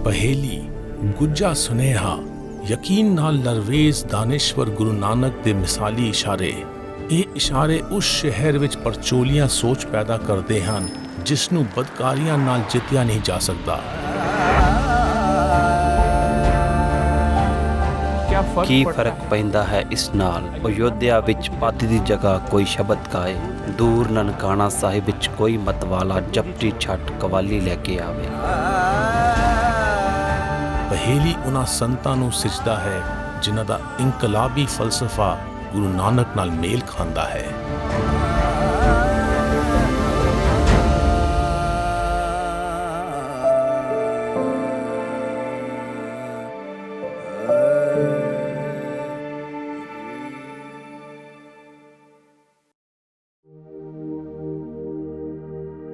पहेली गुज्जा सुनेहा यकीन नाल लरवेज दानिश्वर गुरु नानक ਦੇ ਮਿਸਾਲੀ ਇਸ਼ਾਰੇ। ਇਹ ਇਸ਼ਾਰੇ ਉਸ ਸ਼ਹਿਰ ਵਿੱਚ ਪਰਚੋਲੀਆਂ ਸੋਚ ਪੈਦਾ ਕਰਦੇ ਹਨ ਜਿਸ ਨੂੰ ਬਦਕਾਰੀਆਂ ਨਾਲ ਜਿੱਤਿਆ ਨਹੀਂ ਜਾ ਸਕਦਾ। ਕੀ ਫਰਕ ਪੈਂਦਾ ਹੈ ਇਸ ਨਾਲ? ਅਯੋਧਿਆ ਵਿੱਚ ਪੱਤ ਦੀ ਜਗ੍ਹਾ ਕੋਈ ਸ਼ਬਦ ਗਾਏ, ਦੂਰ ਨਨਕਾਣਾ ਸਾਹਿਬ ਵਿੱਚ ਕੋਈ ਮਤਵਾਲਾ ਜਪਟੀ ਛੱਟ ਕਵਾਲੀ ਲੈ ਕੇ ਆਵੇ। ਪਹੇਲੀ ਉਹਨਾਂ ਸੰਤਾਂ ਨੂੰ ਸਿਜਦਾ ਹੈ ਜਿਨ੍ਹਾਂ ਦਾ ਇਨਕਲਾਬੀ ਫਲਸਫਾ ਗੁਰੂ ਨਾਨਕ ਨਾਲ ਮੇਲ ਖਾਂਦਾ ਹੈ।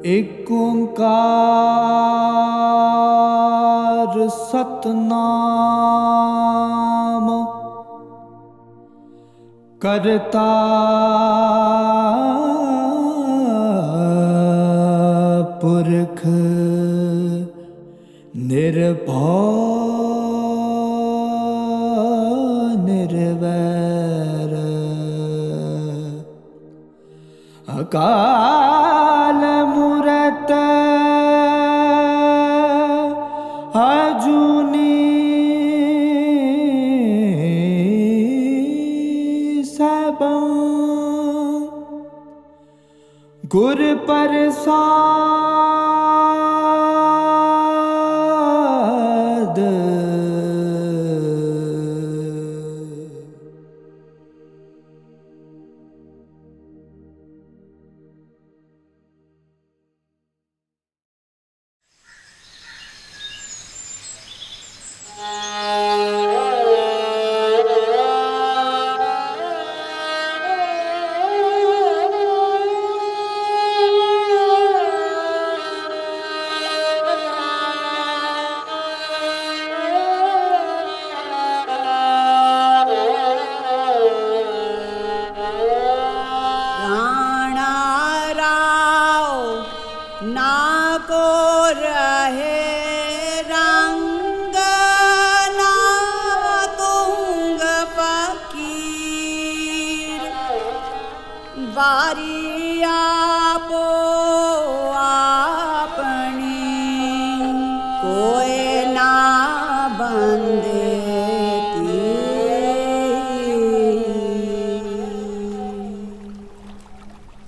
ਏਕ ਓੰਕਾਰ ਸਤਨਾਮ ਕਰਤਾ ਪੁਰਖ ਨਿਰਭਉ ਨਿਰਵੈਰ ਅਕਾਲ ਮੂਰਤ ਅਜੂਨੀ ਸਭੰ ਗੁਰ ਪ੍ਰਸਾਦ।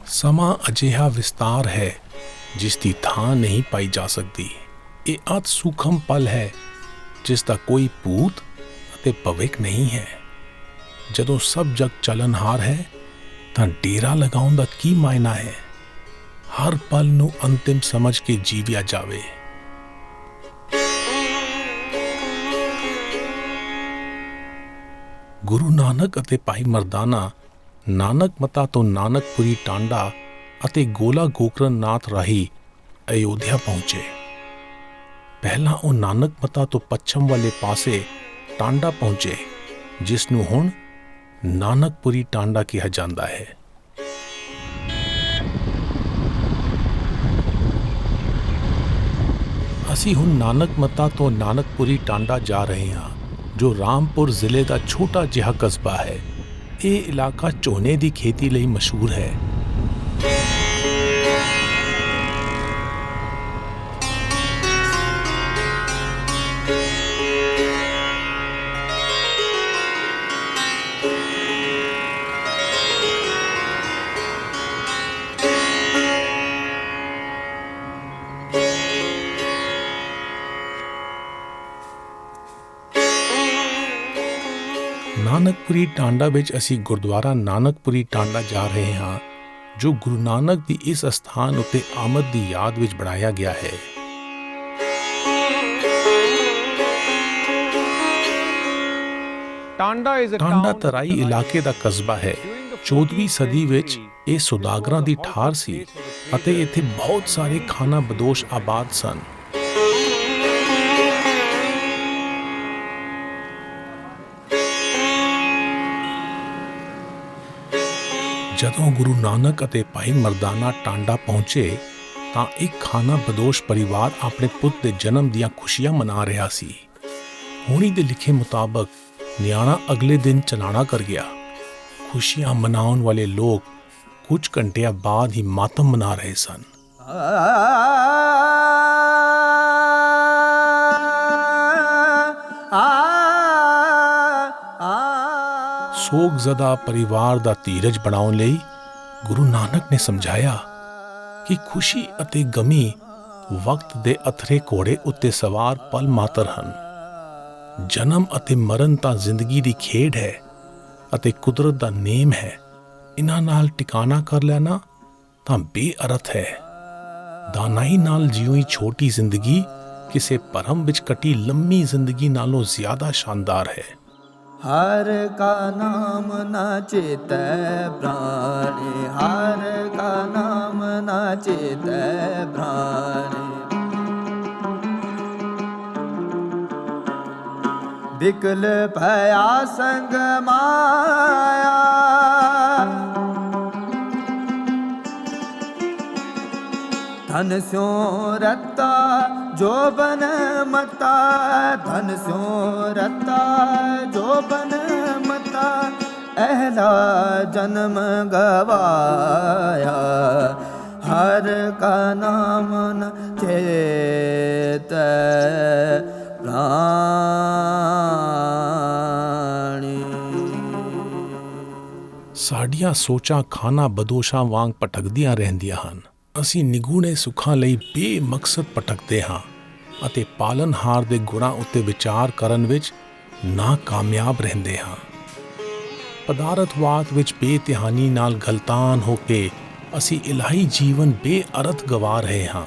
ਸਮਾਂ ਅਜਿਹਾ ਵਿਸਤਾਰ ਹੈ ਜਿਸ ਦੀ ਥਾਂ ਨਹੀਂ ਪਾਈ ਜਾ ਸਕਦੀ। ਇਹ ਅਤ ਸੂਖਮ ਪਲ ਹੈ ਜਿਸ ਦਾ ਕੋਈ ਭੂਤ ਅਤੇ ਭਵਿੱਖ ਨਹੀਂ ਹੈ। ਜਦੋਂ ਸਭ ਜਗ ਚੱਲਣਹਾਰ ਹੈ ਤਾਂ ਡੇਰਾ ਲਗਾਉਣ ਦਾ ਕੀ ਮਾਇਨਾ ਹੈ? ਹਰ ਪਲ ਨੂੰ ਅੰਤਿਮ ਸਮਝ ਕੇ ਜੀਵਿਆ ਜਾਵੇ। ਗੁਰੂ ਨਾਨਕ ਅਤੇ ਭਾਈ ਮਰਦਾਨਾ ਨਾਨਕ ਮਤਾ ਤੋਂ ਨਾਨਕਪੁਰੀ ਟਾਂਡਾ ਅਤੇ ਗੋਲਾ ਗੋਕਰਨ ਨਾਥ ਰਾਹੀਂ ਅਯੋਧਿਆ ਪਹੁੰਚੇ। ਪਹਿਲਾਂ ਉਹ ਨਾਨਕ ਮਤਾ ਤੋਂ ਪੱਛਮ ਵਾਲੇ ਪਾਸੇ ਟਾਂਡਾ ਪਹੁੰਚੇ ਜਿਸ ਨੂੰ ਹੁਣ ਨਾਨਕਪੁਰੀ ਟਾਂਡਾ ਕਿਹਾ ਜਾਂਦਾ ਹੈ। ਅਸੀਂ ਹੁਣ ਨਾਨਕ ਮਤਾ ਤੋਂ ਨਾਨਕਪੁਰੀ ਟਾਂਡਾ ਜਾ ਰਹੇ ਹਾਂ ਜੋ ਰਾਮਪੁਰ ਜ਼ਿਲ੍ਹੇ ਦਾ ਛੋਟਾ ਜਿਹਾ ਕਸਬਾ ਹੈ। ਇਹ ਇਲਾਕਾ ਝੋਨੇ ਦੀ ਖੇਤੀ ਲਈ ਮਸ਼ਹੂਰ ਹੈ। ਨਾਨਕਪੁਰੀ ਟਾਂਡਾ ਵਿੱਚ ਅਸੀਂ ਗੁਰਦੁਆਰਾ ਨਾਨਕਪੁਰੀ ਟਾਂਡਾ ਜਾ ਰਹੇ ਹਾਂ ਜੋ ਗੁਰੂ ਨਾਨਕ ਦੀ ਇਸ ਅਸਥਾਨ ਉੱਤੇ ਆਮਦ ਦੀ ਯਾਦ ਵਿੱਚ ਬਣਾਇਆ ਗਿਆ ਹੈ। ਟਾਂਡਾ ਤਰਾਈ ਇਲਾਕੇ ਦਾ ਕਸਬਾ ਹੈ। 14ਵੀਂ ਸਦੀ ਵਿੱਚ ਇਹ ਸੁਦਾਗਰਾਂ ਦੀ ਠਾਰ ਸੀ ਅਤੇ ਇੱਥੇ ਬਹੁਤ ਸਾਰੇ ਖਾਨਾ ਬਦੋਸ਼ ਆਬਾਦ ਸਨ। ਜਦੋਂ ਗੁਰੂ ਨਾਨਕ ਅਤੇ ਭਾਈ ਮਰਦਾਨਾ ਟਾਂਡਾ ਪਹੁੰਚੇ ਤਾਂ ਇੱਕ ਖਾਨਾ ਬਦੋਸ਼ ਪਰਿਵਾਰ ਆਪਣੇ ਪੁੱਤ ਦੇ ਜਨਮ ਦੀਆਂ ਖੁਸ਼ੀਆਂ ਮਨਾ ਰਿਹਾ ਸੀ। ਹੋਣੀ ਦੇ ਲਿਖੇ ਮੁਤਾਬਕ ਨਿਆਣਾ ਅਗਲੇ ਦਿਨ ਚਲਾਣਾ ਕਰ ਗਿਆ। ਖੁਸ਼ੀਆਂ ਮਨਾਉਣ ਵਾਲੇ ਲੋਕ ਕੁਝ ਘੰਟਿਆਂ ਬਾਅਦ ਹੀ ਮਾਤਮ ਮਨਾ ਰਹੇ ਸਨ। ਸੋਗਜ਼ਦਾ ਪਰਿਵਾਰ ਦਾ ਧੀਰਜ ਬਣਾਉਣ ਲਈ ਗੁਰੂ ਨਾਨਕ ਨੇ ਸਮਝਾਇਆ ਕਿ ਖੁਸ਼ੀ ਅਤੇ ਗਮੀ ਵਕਤ ਦੇ ਅਥਰੇ ਘੋੜੇ ਉੱਤੇ ਸਵਾਰ ਪਲ ਮਾਤਰ ਹਨ। ਜਨਮ ਅਤੇ ਮਰਨ ਤਾਂ ਜ਼ਿੰਦਗੀ ਦੀ ਖੇਡ ਹੈ ਅਤੇ ਕੁਦਰਤ ਦਾ ਨੇਮ ਹੈ। ਇਹਨਾਂ ਨਾਲ ਟਿਕਾਣਾ ਕਰ ਲੈਣਾ ਤਾਂ ਬੇਅਰਥ ਹੈ। ਦਾਨਾਈ ਨਾਲ ਜਿਉਈ ਛੋਟੀ ਜ਼ਿੰਦਗੀ ਕਿਸੇ ਭਰਮ ਵਿੱਚ ਕੱਟੀ ਲੰਮੀ ਜ਼ਿੰਦਗੀ ਨਾਲੋਂ ਜ਼ਿਆਦਾ ਸ਼ਾਨਦਾਰ ਹੈ। हर का नाम न चेतै प्राणे, हर का नाम न चेतै प्राणे। विकल भया संग माया, धन स्यों रता जो बन मता, धन स्यों रता जो बन मता। अहला जन्म गवाया, हर का नाम न चेतै प्राणी। ਸਾਡੀਆਂ ਸੋਚਾਂ ਖਾਨਾ ਬਦੋਸ਼ਾਂ ਵਾਂਗ ਭਟਕਦੀਆਂ ਰਹਿੰਦੀਆਂ ਹਨ। ਅਸੀਂ ਨਿਗੂਣੇ ਸੁੱਖਾਂ ਲਈ ਬੇਮਕਸਦ ਭਟਕਦੇ ਹਾਂ ਅਤੇ ਪਾਲਨਹਾਰ ਦੇ ਗੁਣਾਂ ਉੱਤੇ ਵਿਚਾਰ ਕਰਨ ਵਿੱਚ ਨਾਕਾਮਯਾਬ ਰਹਿੰਦੇ ਹਾਂ। ਪਦਾਰਥਵਾਦ ਵਿੱਚ ਬੇਧਿਆਨੀ ਨਾਲ ਗਲਤਾਨ ਹੋ ਕੇ ਅਸੀਂ ਇਲਾਹੀ ਜੀਵਨ ਬੇਅਰਥ ਗਵਾ ਰਹੇ ਹਾਂ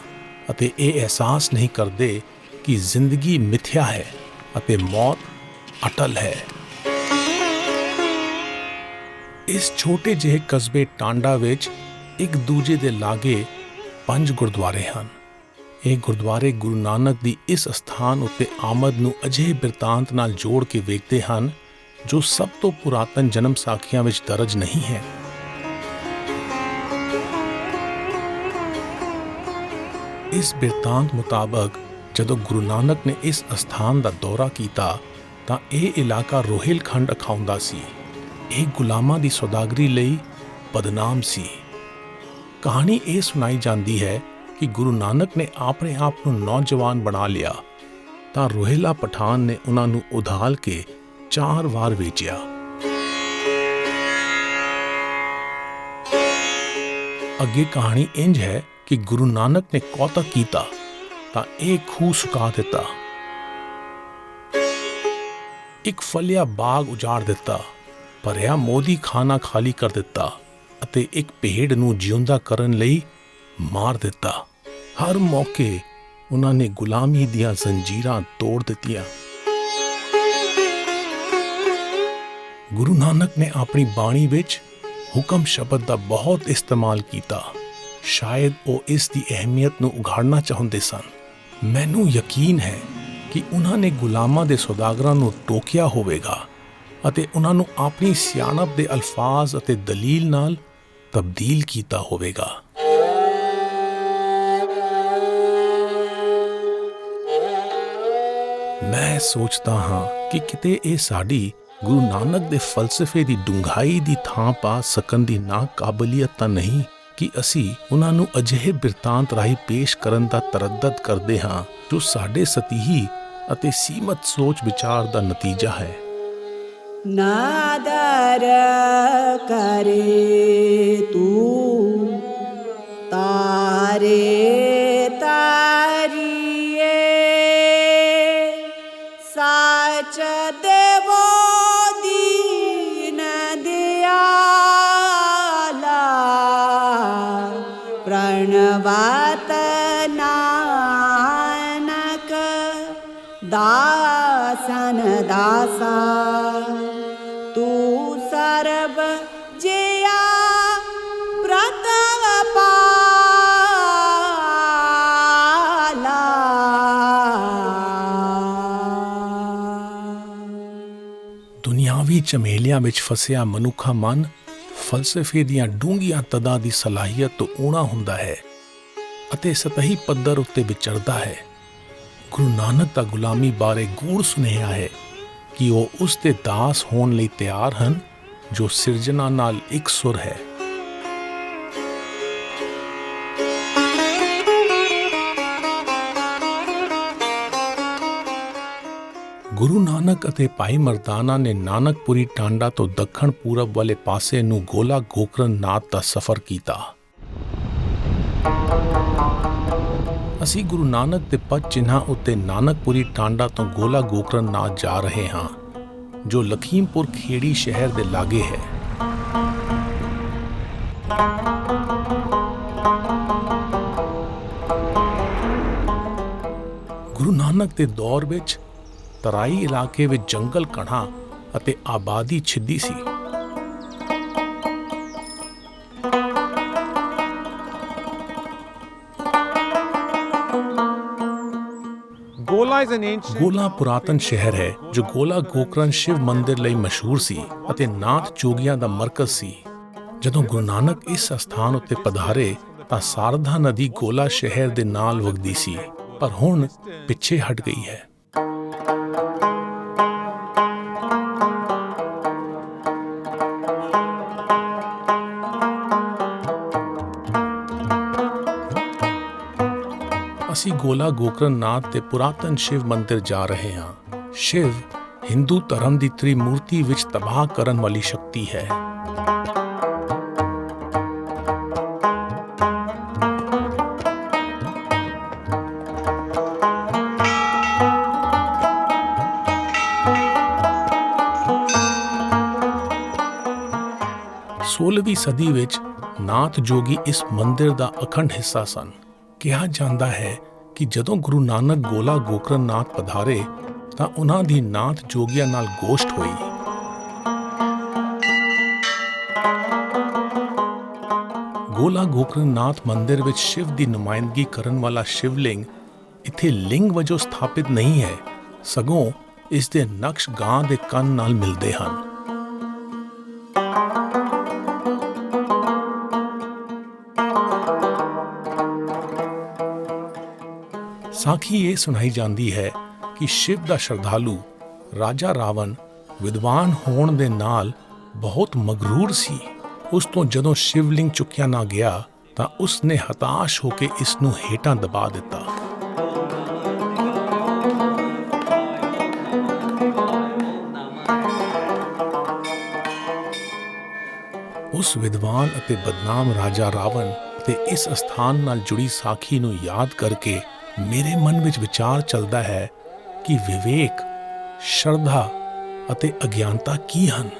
ਅਤੇ ਇਹ ਅਹਿਸਾਸ ਨਹੀਂ ਕਰਦੇ ਕਿ ਜ਼ਿੰਦਗੀ ਮਿਥਿਆ ਹੈ ਅਤੇ ਮੌਤ ਅਟਲ ਹੈ। ਇਸ ਛੋਟੇ ਜਿਹੇ ਕਸਬੇ ਟਾਂਡਾ ਵਿੱਚ ਇੱਕ ਦੂਜੇ ਦੇ ਲਾਗੇ 5 ਗੁਰਦੁਆਰੇ ਹਨ। ਇਹ ਗੁਰਦੁਆਰੇ ਗੁਰੂ ਨਾਨਕ ਦੀ ਇਸ ਅਸਥਾਨ ਉੱਤੇ ਆਮਦ ਨੂੰ ਅਜਿਹੇ ਬਿਰਤਾਂਤ ਨਾਲ ਜੋੜ ਕੇ ਵੇਖਦੇ ਹਨ ਜੋ ਸਭ ਤੋਂ ਪੁਰਾਤਨ ਜਨਮ ਸਾਖੀਆਂ ਵਿੱਚ ਦਰਜ ਨਹੀਂ ਹੈ। ਇਸ ਬਿਰਤਾਂਤ ਮੁਤਾਬਕ ਜਦੋਂ ਗੁਰੂ ਨਾਨਕ ਨੇ ਇਸ ਅਸਥਾਨ ਦਾ ਦੌਰਾ ਕੀਤਾ ਤਾਂ ਇਹ ਇਲਾਕਾ ਰੋਹਿਲਖੰਡ ਅਖਾਉਂਦਾ ਸੀ। ਇਹ ਗੁਲਾਮਾਂ ਦੀ ਸੌਦਾਗਰੀ ਲਈ ਬਦਨਾਮ ਸੀ। ਕਹਾਣੀ ਇਹ ਸੁਣਾਈ ਜਾਂਦੀ ਹੈ ਕਿ ਗੁਰੂ ਨਾਨਕ ਨੇ ਆਪਣੇ ਆਪ ਨੂੰ ਨੌਜਵਾਨ ਬਣਾ ਲਿਆ ਤਾਂ ਰੋਹਿਲਾ ਪਠਾਨ ਨੇ ਉਹਨਾਂ ਨੂੰ ਉਧਾਲ ਕੇ 4 ਵਾਰ ਵੇਚਿਆ। ਅੱਗੇ ਕਹਾਣੀ ਇੰਜ ਹੈ ਕਿ ਗੁਰੂ ਨਾਨਕ ਨੇ ਕੌਤਕ ਕੀਤਾ ਤਾਂ ਇਹ ਖੂਹ ਸੁਕਾ ਦਿੱਤਾ, ਇੱਕ ਫਲਿਆ ਬਾਗ ਉਜਾੜ ਦਿੱਤਾ, ਭਰਿਆ ਮੋਦੀ ਖਾਨਾ ਖਾਲੀ ਕਰ ਦਿੱਤਾ ਅਤੇ ਇੱਕ ਭੇਡ ਨੂੰ ਜਿਉਂਦਾ ਕਰਨ ਲਈ ਮਾਰ ਦਿੱਤਾ। ਹਰ ਮੌਕੇ ਉਹਨਾਂ ਨੇ ਗੁਲਾਮੀ ਦੀਆਂ ਜ਼ੰਜੀਰਾਂ ਤੋੜ ਦਿੱਤੀਆਂ। ਗੁਰੂ ਨਾਨਕ ਨੇ ਆਪਣੀ ਬਾਣੀ ਵਿੱਚ ਹੁਕਮ ਸ਼ਬਦ ਦਾ ਬਹੁਤ ਇਸਤੇਮਾਲ ਕੀਤਾ। ਸ਼ਾਇਦ ਉਹ ਇਸ ਦੀ ਅਹਿਮੀਅਤ ਨੂੰ ਉਘਾੜਨਾ ਚਾਹੁੰਦੇ ਸਨ। ਮੈਨੂੰ ਯਕੀਨ ਹੈ ਕਿ ਉਹਨਾਂ ਨੇ ਗੁਲਾਮਾਂ ਦੇ ਸੌਦਾਗਰਾਂ ਨੂੰ ਟੋਕਿਆ ਹੋਵੇਗਾ ਅਤੇ ਉਹਨਾਂ ਨੂੰ ਆਪਣੀ ਸਿਆਣਪ ਦੇ ਅਲਫਾਜ਼ ਅਤੇ ਦਲੀਲ ਨਾਲ ਤਬਦੀਲ ਕੀਤਾ ਹੋਵੇਗਾ। ਮੈਂ ਸੋਚਦਾ ਹਾਂ ਕਿ ਕਿਤੇ ਇਹ ਸਾਡੀ ਗੁਰੂ ਨਾਨਕ ਦੇ ਫਲਸਫੇ ਦੀ ਡੂੰਘਾਈ ਦੀ ਥਾਂ ਪਾ ਸਕਣ ਦੀ ਨਾਕਾਬਲੀਅਤ ਤਾਂ ਨਹੀਂ ਕਿ ਅਸੀਂ ਉਹਨਾਂ ਨੂੰ ਅਜਿਹੇ ਬਿਰਤਾਂਤ ਰਾਹੀਂ ਪੇਸ਼ ਕਰਨ ਦਾ ਤਰੱਦਦ ਕਰਦੇ ਹਾਂ ਜੋ ਸਾਡੇ ਸਤੀਹੀ ਅਤੇ ਸੀਮਤ ਸੋਚ ਵਿਚਾਰ ਦਾ ਨਤੀਜਾ ਹੈ। ਨਾਦਰ ਕਰੇ ਤੂੰ ਤਾਰੇ ਤਾਰੀਏ ਸਾਚ ਦੇਵੋ ਦੀਨ ਦਿਆਲਾ ਪ੍ਰਣਵਤ ਨਾਨਕ ਦਾਸਨ ਦਾਸਾ ਤੂੰ ਸਰਬ ਜਿਆ ਪ੍ਰਤਪਾਲਾ। ਦੁਨਿਆਵੀ ਝਮੇਲਿਆਂ ਵਿੱਚ ਫਸਿਆ ਮਨੁੱਖਾ ਮਨ ਫਲਸਫੇ ਦੀਆਂ ਡੂੰਘੀਆਂ ਤਦਾਂ ਦੀ ਸਲਾਹੀਅਤ ਤੋਂ ਊਣਾ ਹੁੰਦਾ ਹੈ ਅਤੇ ਸਤਹੀ ਪੱਧਰ ਉੱਤੇ ਵਿਚਰਦਾ ਹੈ। ਗੁਰੂ ਨਾਨਕ ਦਾ ਗੁਲਾਮੀ ਬਾਰੇ ਗੂੜ੍ਹ ਸੁਨੇਹਾ ਹੈ ਕਿ ਉਹ ਉਸ ਦੇ ਦਾਸ ਹੋਣ ਲਈ ਤਿਆਰ ਹਨ ਜੋ ਸਿਰਜਣਾ ਨਾਲ ਇੱਕ ਸੁਰ ਹੈ। ਗੁਰੂ ਨਾਨਕ ਅਤੇ ਭਾਈ ਮਰਦਾਨਾ ਨੇ ਨਾਨਕਪੁਰੀ ਟਾਂਡਾ ਤੋਂ ਦੱਖਣ ਪੂਰਬ ਵਾਲੇ ਪਾਸੇ ਨੂੰ ਗੋਲਾ ਗੋਕਰਨ ਨਾਥ ਦਾ ਸਫ਼ਰ ਕੀਤਾ। ਅਸੀਂ ਗੁਰੂ ਨਾਨਕ ਦੇ ਪਦ ਚਿੰਨ੍ਹਾਂ ਉੱਤੇ ਨਾਨਕਪੁਰੀ ਟਾਂਡਾ ਤੋਂ ਗੋਲਾ ਗੋਕਰਨ ਨਾਥ ਜਾ ਰਹੇ ਹਾਂ, ਜੋ ਲਖੀਮਪੁਰ ਖੇੜੀ ਸ਼ਹਿਰ ਦੇ ਲਾਗੇ ਹੈ। ਗੁਰੂ ਨਾਨਕ ਦੇ ਦੌਰ ਵਿੱਚ ਤਰਾਈ ਇਲਾਕੇ ਵਿੱਚ ਜੰਗਲ ਘਣਾ ਅਤੇ ਆਬਾਦੀ ਛਿੱਦੀ ਸੀ। ਗੋਲਾ ਪੁਰਾਤਨ ਸ਼ਹਿਰ ਹੈ ਜੋ ਗੋਲਾ ਗੋਕਰਨ ਸ਼ਿਵ ਮੰਦਿਰ ਲਈ ਮਸ਼ਹੂਰ ਸੀ ਅਤੇ ਨਾਥ ਜੋਗੀਆਂ ਦਾ ਮਰਕਜ਼ ਸੀ। ਜਦੋਂ ਗੁਰੂ ਨਾਨਕ ਇਸ ਸਥਾਨ ਉੱਤੇ ਪਧਾਰੇ ਤਾਂ ਸਾਰਧਾ ਨਦੀ ਗੋਲਾ ਸ਼ਹਿਰ ਦੇ ਨਾਲ ਵਗਦੀ ਸੀ, ਪਰ ਹੁਣ ਪਿੱਛੇ ਹਟ ਗਈ ਹੈ। ਅਸੀਂ ਗੋਲਾ ਗੋਕਰਨ ਨਾਥ ਦੇ ਪੁਰਾਤਨ ਸ਼ਿਵ ਮੰਦਿਰ ਜਾ ਰਹੇ ਹਾਂ। ਸ਼ਿਵ ਹਿੰਦੂ ਧਰਮ ਦੀ ਤ੍ਰਿਮੂਰਤੀ ਵਿੱਚ ਤਬਾਹ ਕਰਨ ਵਾਲੀ ਸ਼ਕਤੀ ਹੈ। ਸੋਲ੍ਹਵੀਂ ਸਦੀ ਵਿੱਚ ਨਾਥ ਜੋਗੀ ਇਸ ਮੰਦਿਰ ਦਾ ਅਖੰਡ ਹਿੱਸਾ ਸਨ। ਕਿਹਾ ਜਾਂਦਾ ਹੈ ਕਿ ਜਦੋਂ ਗੁਰੂ ਨਾਨਕ ਗੋਲਾ ਗੋਕਰਨ ਨਾਥ ਪਧਾਰੇ ਤਾਂ ਉਹਨਾਂ ਦੀ ਨਾਥ ਜੋਗੀਆਂ ਨਾਲ ਗੋਸ਼ਟ ਹੋਈ। ਗੋਲਾ ਗੋਕਰਨ ਨਾਥ ਮੰਦਿਰ ਵਿੱਚ ਸ਼ਿਵ ਦੀ ਨੁਮਾਇੰਦਗੀ ਕਰਨ ਵਾਲਾ ਸ਼ਿਵਲਿੰਗ ਇੱਥੇ ਲਿੰਗ ਵਜੋਂ ਸਥਾਪਿਤ ਨਹੀਂ ਹੈ, ਸਗੋਂ ਇਸ ਦੇ ਨਕਸ਼ ਗਾਂ ਦੇ ਕੰਨ ਨਾਲ ਮਿਲਦੇ ਹਨ। ਸਾਖੀ ਇਹ ਸੁਣਾਈ ਜਾਂਦੀ ਹੈ ਕਿ ਸ਼ਿਵ ਦਾ ਸ਼ਰਧਾਲੂ ਰਾਜਾ ਰਾਵਣ ਵਿਦਵਾਨ ਹੋਣ ਦੇ ਨਾਲ ਬਹੁਤ ਮਗਰੂਰ ਸੀ। ਉਸ ਤੋਂ ਜਦੋਂ ਸ਼ਿਵਲਿੰਗ ਚੁੱਕਿਆ ਨਾ ਗਿਆ ਤਾਂ ਉਸ ਨੇ ਹਤਾਸ਼ ਹੋ ਕੇ ਇਸ ਨੂੰ ਹੇਠਾਂ ਦਬਾ ਦਿੱਤਾ। ਉਸ ਵਿਦਵਾਨ ਅਤੇ ਬਦਨਾਮ ਰਾਜਾ ਰਾਵਣ ਤੇ ਇਸ ਸਥਾਨ ਨਾਲ ਜੁੜੀ ਸਾਖੀ ਨੂੰ ਯਾਦ ਕਰਕੇ ਮੇਰੇ ਮਨ ਵਿੱਚ ਵਿਚਾਰ ਚੱਲਦਾ ਹੈ ਕਿ ਵਿਵੇਕ, ਸ਼ਰਧਾ ਅਤੇ ਅਗਿਆਨਤਾ ਕੀ ਹਨ।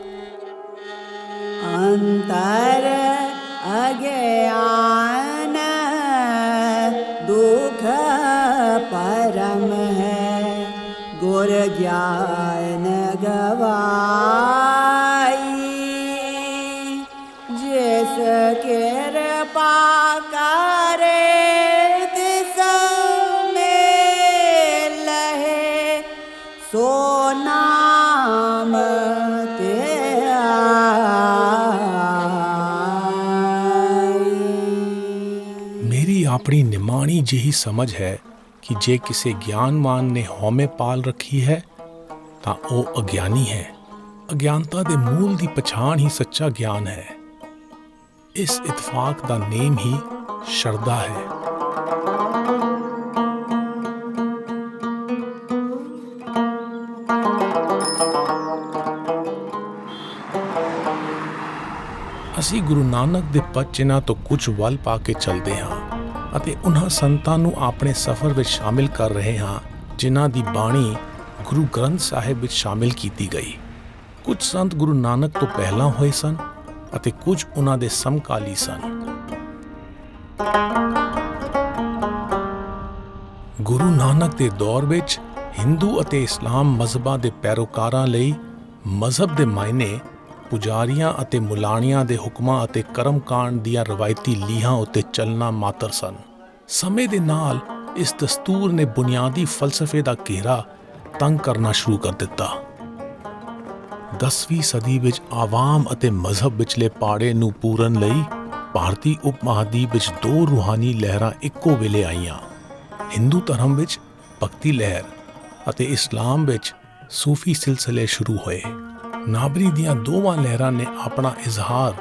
ਅੰਤਰ ਅਗਿਆਨ ਦੁਖ ਪਰਮ ਹੈ, ਗੁਰ ਗਿਆਨ ਗਵਾਈ, ਜਿਸ ਕਿਰਪਾ ਕਰੇ ਸੋ ਨਾਮ ਤੇ ਆਈ। ਮੇਰੀ ਆਪਣੀ ਨਿਮਾਣੀ ਜਿਹੀ ਸਮਝ ਹੈ ਕਿ ਜੇ ਕਿਸੇ ਗਿਆਨਵਾਨ ਨੇ ਹਉਮੈ ਪਾਲ ਰੱਖੀ ਹੈ ਤਾਂ ਉਹ ਅਗਿਆਨੀ ਹੈ। ਅਗਿਆਨਤਾ ਦੇ ਮੂਲ ਦੀ ਪਛਾਣ ਹੀ ਸੱਚਾ ਗਿਆਨ ਹੈ। ਇਸ ਇਤਫਾਕ ਦਾ ਨੇਮ ਹੀ ਸ਼ਰਧਾ ਹੈ। ਅਸੀਂ ਗੁਰੂ ਨਾਨਕ ਦੇ ਪਦ ਚਿੰਨ੍ਹਾਂ ਤੋਂ ਕੁਝ ਵੱਲ ਪਾ ਕੇ ਚੱਲਦੇ ਹਾਂ ਅਤੇ ਉਹਨਾਂ ਸੰਤਾਂ ਨੂੰ ਆਪਣੇ ਸਫ਼ਰ ਵਿੱਚ ਸ਼ਾਮਿਲ ਕਰ ਰਹੇ ਹਾਂ ਜਿਨ੍ਹਾਂ ਦੀ ਬਾਣੀ ਗੁਰੂ ਗ੍ਰੰਥ ਸਾਹਿਬ ਵਿੱਚ ਸ਼ਾਮਿਲ ਕੀਤੀ ਗਈ। ਕੁਝ ਸੰਤ ਗੁਰੂ ਨਾਨਕ ਤੋਂ ਪਹਿਲਾਂ ਹੋਏ ਸਨ ਅਤੇ ਕੁਝ ਉਹਨਾਂ ਦੇ ਸਮਕਾਲੀ ਸਨ। ਗੁਰੂ ਨਾਨਕ ਦੇ ਦੌਰ ਵਿੱਚ ਹਿੰਦੂ ਅਤੇ ਇਸਲਾਮ ਮਜ਼ਹਬਾਂ ਦੇ ਪੈਰੋਕਾਰਾਂ ਲਈ ਮਜ਼ਹਬ ਦੇ ਮਾਇਨੇ ਪੁਜਾਰੀਆਂ ਅਤੇ ਮੁਲਾਣੀਆਂ ਦੇ ਹੁਕਮਾਂ ਅਤੇ ਕਰਮਕਾਂਡ ਦੀਆਂ ਰਵਾਇਤੀ ਲੀਹਾਂ ਉੱਤੇ ਚੱਲਣਾ ਮਾਤਰ ਸਨ। ਸਮੇਂ ਦੇ ਨਾਲ ਇਸ ਦਸਤੂਰ ਨੇ ਬੁਨਿਆਦੀ ਫਲਸਫੇ ਦਾ ਘੇਰਾ ਤੰਗ ਕਰਨਾ ਸ਼ੁਰੂ ਕਰ ਦਿੱਤਾ। 10ਵੀਂ ਸਦੀ ਵਿੱਚ ਆਵਾਮ ਅਤੇ ਮਜ਼ਹਬ ਵਿਚਲੇ ਪਾੜੇ ਨੂੰ ਪੂਰਨ ਲਈ ਭਾਰਤੀ ਉਪ ਮਹਾਦੀਪ ਵਿੱਚ ਦੋ ਰੂਹਾਨੀ ਲਹਿਰਾਂ ਇੱਕੋ ਵੇਲੇ ਆਈਆਂ। ਹਿੰਦੂ ਧਰਮ ਵਿੱਚ ਭਗਤੀ ਲਹਿਰ ਅਤੇ ਇਸਲਾਮ ਵਿੱਚ ਸੂਫੀ ਸਿਲਸਿਲੇ ਸ਼ੁਰੂ ਹੋਏ। ਨਾਬਰੀ ਦੀਆਂ ਦੋਵਾਂ ਲਹਿਰਾਂ ਨੇ ਆਪਣਾ ਇਜ਼ਹਾਰ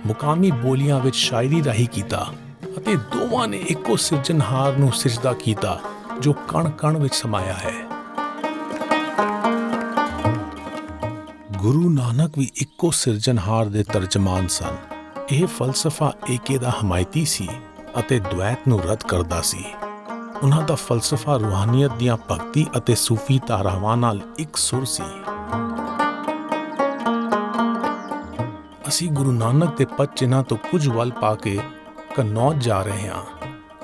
ਮੁਕਾਮੀ ਬੋਲੀਆਂ ਵਿੱਚ ਸ਼ਾਇਰੀ ਰਾਹੀਂ ਕੀਤਾ ਅਤੇ ਦੋਵਾਂ ਨੇ ਇੱਕੋ ਸਿਰਜਣਹਾਰ ਨੂੰ ਸਿਜਦਾ ਕੀਤਾ ਜੋ ਕਣ ਕਣ ਵਿੱਚ ਸਮਾਇਆ ਹੈ। ਗੁਰੂ ਨਾਨਕ ਵੀ ਇੱਕੋ ਸਿਰਜਣਹਾਰ ਦੇ ਤਰਜਮਾਨ ਸਨ। ਇਹ ਫਲਸਫਾ ਏਕੇ ਦਾ ਹਮਾਇਤੀ ਸੀ ਅਤੇ ਦਵੈਤ ਨੂੰ ਰੱਦ ਕਰਦਾ ਸੀ। ਉਹਨਾਂ ਦਾ ਫਲਸਫਾ ਰੂਹਾਨੀਅਤ ਦੀਆਂ ਭਗਤੀ ਅਤੇ ਸੂਫੀ ਧਾਰਾਵਾਂ ਨਾਲ ਇੱਕ ਸੁਰ ਸੀ। ਅਸੀਂ ਗੁਰੂ ਨਾਨਕ ਦੇ ਪਦ ਚਿੰਨ੍ਹਾਂ ਤੋਂ ਕੁਝ ਵੱਲ ਪਾ ਕੇ ਕਨੌਜ ਜਾ ਰਹੇ ਹਾਂ,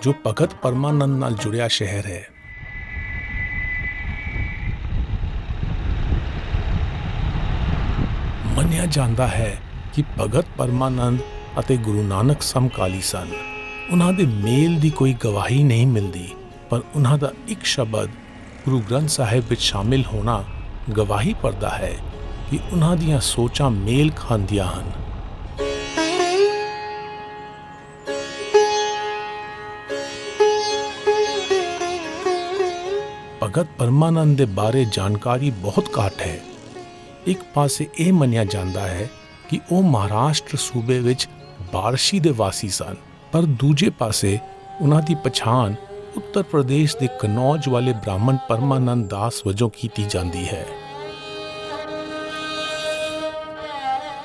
ਜੋ ਭਗਤ ਪਰਮਾਨੰਦ ਨਾਲ ਜੁੜਿਆ ਸ਼ਹਿਰ ਹੈ। ਮੰਨਿਆ ਜਾਂਦਾ ਹੈ ਕਿ ਭਗਤ ਪਰਮਾਨੰਦ ਅਤੇ ਗੁਰੂ ਨਾਨਕ ਸਮਕਾਲੀ ਸਨ। ਉਹਨਾਂ ਦੇ ਮੇਲ ਦੀ ਕੋਈ ਗਵਾਹੀ ਨਹੀਂ ਮਿਲਦੀ, ਪਰ ਉਹਨਾਂ ਦਾ ਇੱਕ ਸ਼ਬਦ ਗੁਰੂ ਗ੍ਰੰਥ ਸਾਹਿਬ ਵਿੱਚ ਸ਼ਾਮਿਲ ਹੋਣਾ ਗਵਾਹੀ ਭਰਦਾ ਹੈ ਕਿ ਉਹਨਾਂ ਦੀਆਂ ਸੋਚਾਂ ਮੇਲ ਖਾਂਦੀਆਂ ਹਨ। ਭਗਤ ਪਰਮਾਨੰਦ ਦੇ ਬਾਰੇ ਜਾਣਕਾਰੀ ਬਹੁਤ ਘੱਟ ਹੈ। ਇੱਕ ਪਾਸੇ ਇਹ ਮੰਨਿਆ ਜਾਂਦਾ ਹੈ ਕਿ ਉਹ ਮਹਾਰਾਸ਼ਟਰ ਸੂਬੇ ਵਿੱਚ ਬਾਰਸ਼ੀ ਦੇ ਵਾਸੀ ਸਨ, ਪਰ ਦੂਜੇ ਪਾਸੇ ਉਹਨਾਂ ਦੀ ਪਛਾਣ ਉੱਤਰ ਪ੍ਰਦੇਸ਼ ਦੇ ਕਨੌਜ ਵਾਲੇ ਬ੍ਰਾਹਮਣ ਪਰਮਾਨੰਦ ਦਾਸ ਵਜੋਂ ਕੀਤੀ ਜਾਂਦੀ ਹੈ।